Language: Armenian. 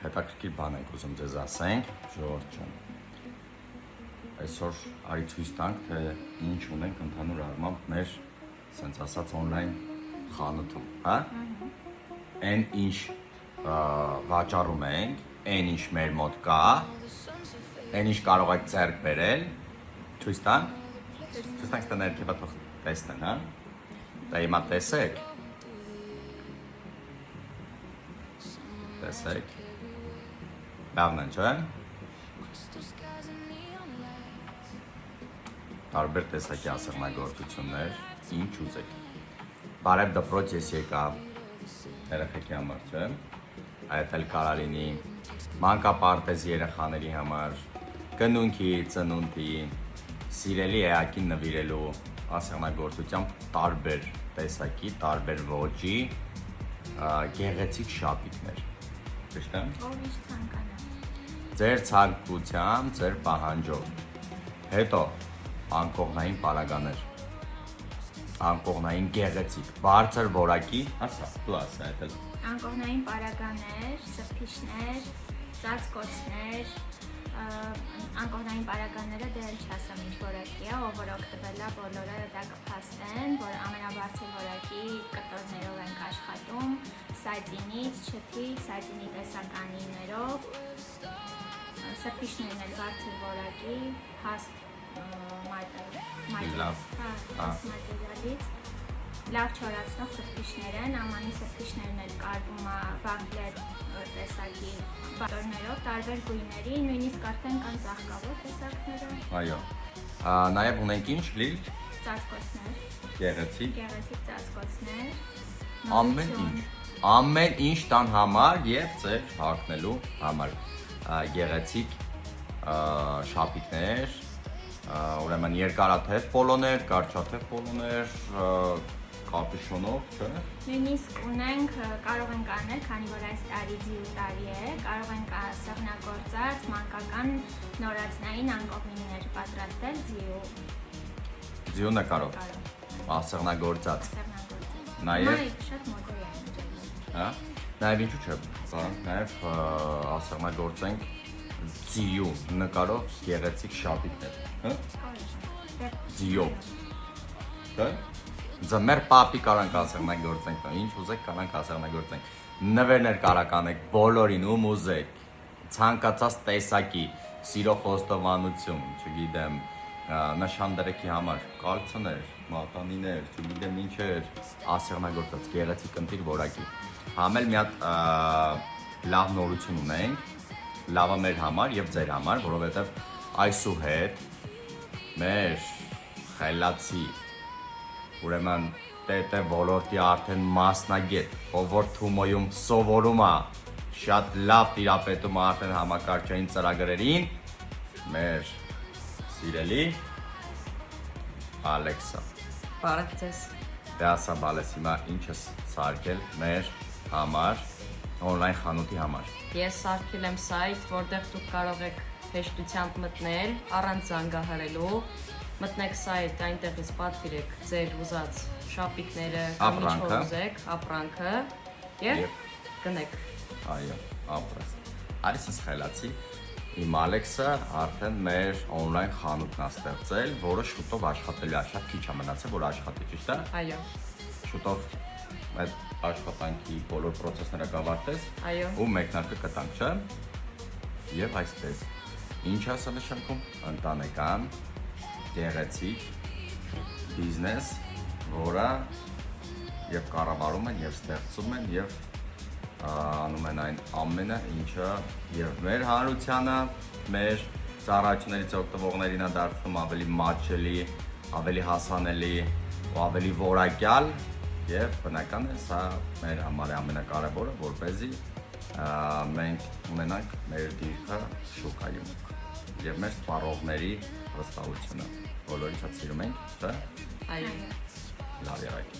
հետաքրքիր բան ենք ուզում ձեզ ասենք, Ժորժ ջան։ Այսօր արի ցույց տանք, թե ինչ ունենք ընդհանուր առմամբ մեր, ասենց ասած, on-line խանութում, հա? Այն ինչ վաճառում ենք, այն ինչ մեր մոտ կա, այն ինչ կարող եք ձեռք բերել, ցույց տանք։ Ցույց տանք, ստա ներքևա թող տեսնեն, հա? Դա հիմա տեսեք։ Տեսեք։ Լավն են, չէ՞։ Տարբեր տեսակի ասեղնագործություններ, ինչ ուզեք։ Բարև դպրոց ես եկա երեխեքի համար, չէ՞։ Այդ էլ կարա լինի մանկապարտեզի երեխաների համար, կնունքի, ծնունդի, սիրելի էակին նվիրելու ասեղնագործությամբ տարբեր տեսակի, տարբեր ոճի, գեղեցիկ շապիկներ։ Ճիշտ է՞։ Ով ինչ ցանկանա։ Ձեր ցանկությամբ, ձեր պահանջով։ Հետո անկողնային պարագաներ։ Անկողնային գեղեցիկ, բարձր որակի, ասա, դու ասա այդ էլ։ Անկողնային պարագաներ, սրբիչներ, ծածկոցներ, անկողնային պարագաները դեռ չասեմ ինչ որակի է, ով որ օգտվել է բոլորը դա կփաստեն, որ ամենաբարձր որակի կտորներով ենք աշխատում, սատինից, չթից, սատինի տեսականիներով, սրբիչներն էլ բարձր որակի, հաստ մատերիալից, լավ չորացնող սրբիչներ են, ամանի սրբիչներն էլ կարվում է վաղլեր տեսակի կտորներով, տարբեր գույների, նույնիսկ արդեն կան ծաղկավոր տեսակները։ Այո։ Նաև ունենք ինչ լիլ։ Ծածկոցներ։ Գեղեցիկ ծածկոցներ։ Ամեն ինչ տան համար եւ ձեր հագնելու համար։ Գեղեցիկ շապիկներ, ուրեմն երկարաթև պոլոներ, կարճաթև պոլոներ, կապյուշոնով, չէ՞։ Նույնիսկ ունենք, կարող ենք անել, քանի որ այս տարի ձիու տարի է, կարող ենք ասեղնագործած մանկական նորածնային անկողիններ պատրաստել ձիու։ Ձիու նկարով։ Ասեղնագործած։ Նաև շատ մոդել է։ Հա։ Նաև ինչու՞ չէ, կարող նաև ասեղնագործենք ձիու նկարով գեղեցիկ շապիկներ, հա։ Ձիով։ Դա Ձմեր պապի կարանք ասեղնագործենք, ինչ ուզեք կարանք ասեղնագործենք, նվերներ կարակ անեք բոլորին ում ուզեք, ցանկացած տեսակի, սիրո խոստովանություն, չգիտեմ, նշանդրեքի համար, կալցներ, մատանիներ, չգիտեմ ինչեր, ասեղնագործած, գեղեցիկ ընտիր որակի։ Համ էլ մի հատ լավ նորություն ունենք, լավը մեր համար և ձեր համար, որովհետև այսուհետ մեր խելացի ուրեմն տետե ոլորտի արդեն մասնագետ, ով որ Թումոյում սովորում է, շատ լավ տիրապետում է արդեն համակարգչային ծրագրերին, մեր սիրելի Ալեքսա։ Բարև ձեզ։ Դե ասա բալես հիմա ինչ ես սարքել մեր համար, on-line խանութի համար։ Ես սարքել եմ սայթ, որտեղ դուք կարող եք հեշտությամբ մտնել, առանց զանգահարելու, մտնեք սայթ, այնտեղից պատվիրեք ձեր ուզած շապիկները, կամ ինչ որ ուզեք, ապրանքը և գնեք։ Այո, ապրես։ Արիս ես խելացի, իմ Ալեքսը արդեն մեր on-line խանութն է ստեղծել, որը շուտով աշխատելու է, շատ քիչ է մնացել, որ աշխատի, ճիշտ է։ Այո։ Շուտով այդ աշխատանքի բոլոր պրոցեսները կավարտես ու մեկնարկը կտանք, չէ՞։ Եվ այսպես, ինչ ասա նշանքում, ընտանեկան, գեղեցիկ բիզնես, որը և կառավարում են, և ստեղծում են, և անում են այն ամենը, ինչը և մեր հանրությանը, մեր ծառայություններից օգտվողներին է դարձնում ավելի մատչելի, ավելի հասանելի ու ավելի որակյալ և բնական է, սա մեր համար է ամենակարևորը, որպեսզի մենք ունենանք մեր դիրքը շուկայում և մեր սպառողների վստահությունը, բոլորին շատ սիրում ենք, չէ՞։ Այո։ Լավ եղեք։